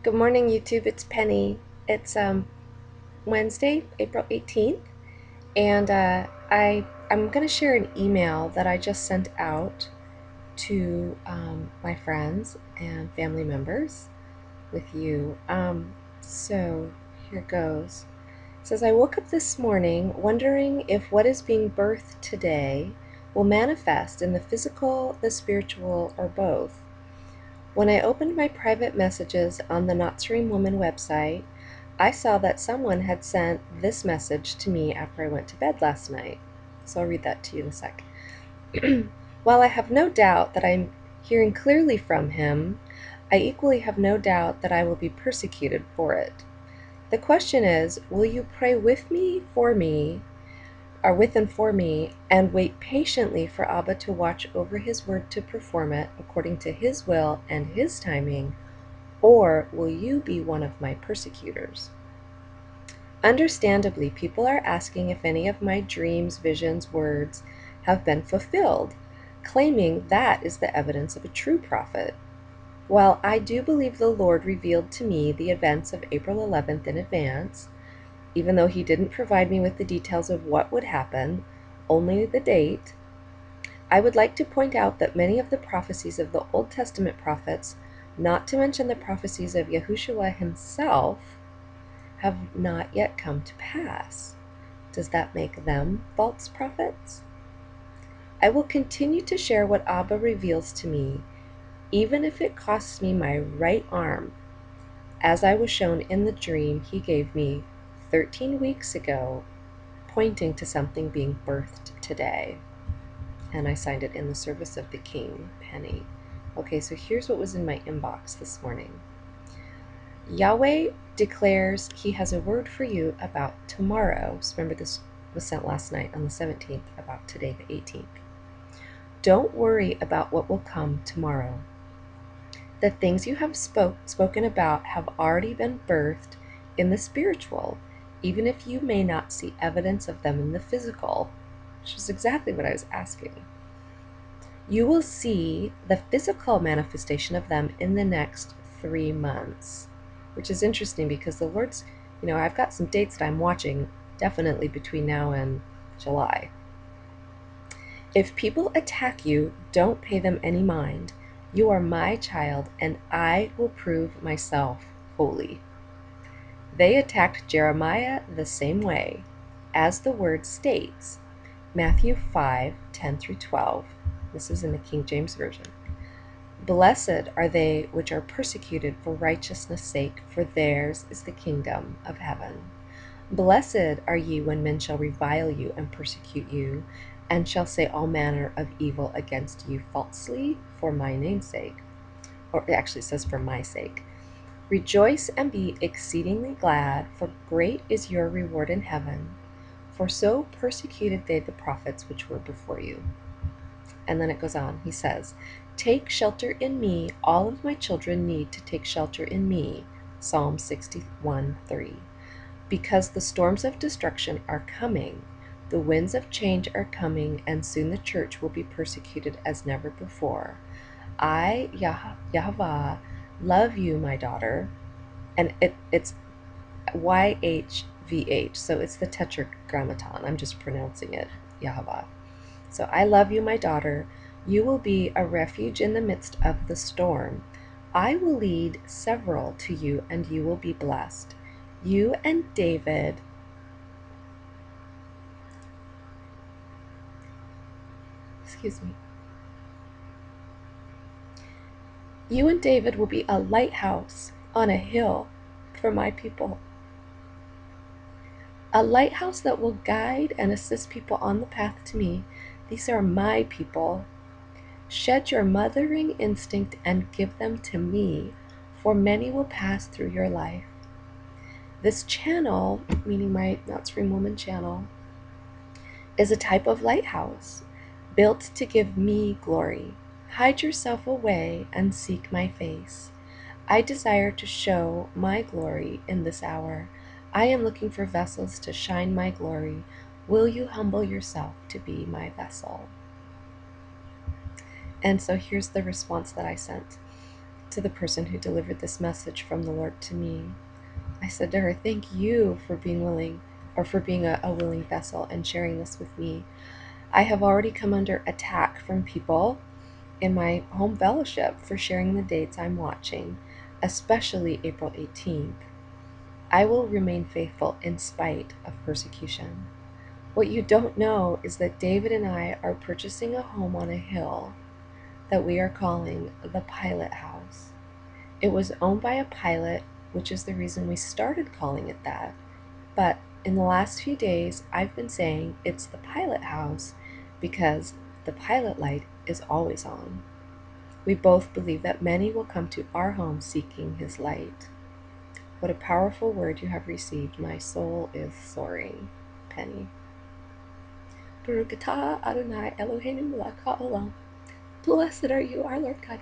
Good morning, YouTube. It's Penny. It's Wednesday, April 18th, and I'm gonna share an email that I just sent out to my friends and family members with you. So here goes. It says, I woke up this morning wondering if what is being birthed today will manifest in the physical, the spiritual, or both. When I opened my private messages on the Not Serene Woman website, I saw that someone had sent this message to me after I went to bed last night. So I'll read that to you in a sec. While I have no doubt that I'm hearing clearly from him, I equally have no doubt that I will be persecuted for it. The question is, will you pray with me, for me, or with and for me, and wait patiently for Abba to watch over his word to perform it according to his will and his timing, or will you be one of my persecutors? Understandably, people are asking if any of my dreams, visions, words have been fulfilled, claiming that is the evidence of a true prophet. While I do believe the Lord revealed to me the events of April 11th in advance, even though he didn't provide me with the details of what would happen, only the date, I would like to point out that many of the prophecies of the Old Testament prophets, not to mention the prophecies of Yahushua himself, have not yet come to pass. Does that make them false prophets? I will continue to share what Abba reveals to me, even if it costs me my right arm, as I was shown in the dream he gave me 13 weeks ago, pointing to something being birthed today. And I signed it in the service of the King, Penny. Okay, so here's what was in my inbox this morning. Yahweh declares he has a word for you about tomorrow. So remember, this was sent last night on the 17th, about today, the 18th. Don't worry about what will come tomorrow. The things you have spoken about have already been birthed in the spiritual, even if you may not see evidence of them in the physical, which is exactly what I was asking. You will see the physical manifestation of them in the next 3 months, which is interesting because the Lord's, I've got some dates that I'm watching definitely between now and July. If people attack you, don't pay them any mind. You are my child, and I will prove myself holy. They attacked Jeremiah the same way, as the word states, Matthew 5:10-12. This is in the King James Version. Blessed are they which are persecuted for righteousness' sake, for theirs is the kingdom of heaven. Blessed are ye when men shall revile you and persecute you, and shall say all manner of evil against you falsely for my name's sake. Or it actually says for my sake. Rejoice and be exceedingly glad, for great is your reward in heaven. For so persecuted they the prophets which were before you. And then it goes on. He says, take shelter in me. All of my children need to take shelter in me. Psalm 61:3. Because the storms of destruction are coming, the winds of change are coming, and soon the church will be persecuted as never before. I, Yahweh, love you, my daughter. And it's YHVH, so it's the tetragrammaton. I'm just pronouncing it Yahweh. So I love you, my daughter. You will be a refuge in the midst of the storm. I will lead several to you, and you will be blessed. You and David You and David will be a lighthouse on a hill for my people. A lighthouse that will guide and assist people on the path to me. These are my people. Shed your mothering instinct and give them to me, for many will pass through your life. This channel, meaning my Not Serene Woman channel, is a type of lighthouse built to give me glory. Hide yourself away and seek my face. I desire to show my glory in this hour. I am looking for vessels to shine my glory. Will you humble yourself to be my vessel? And so here's the response that I sent. to the person who delivered this message from the Lord to me. I said to her, thank you for being willing, or for being a willing vessel and sharing this with me. I have already come under attack from people in my home fellowship for sharing the dates I'm watching, especially April 18th. I will remain faithful in spite of persecution. What you don't know is that David and I are purchasing a home on a hill that we are calling the Pilot House. It was owned by a pilot, which is the reason we started calling it that. But in the last few days, I've been saying it's the Pilot House because the pilot light is always on. We both believe that many will come to our home seeking his light. What a powerful word you have received. My soul is soaring. Penny. Baruch atah Adonai Eloheinu melech haolam. Blessed are you, our Lord God,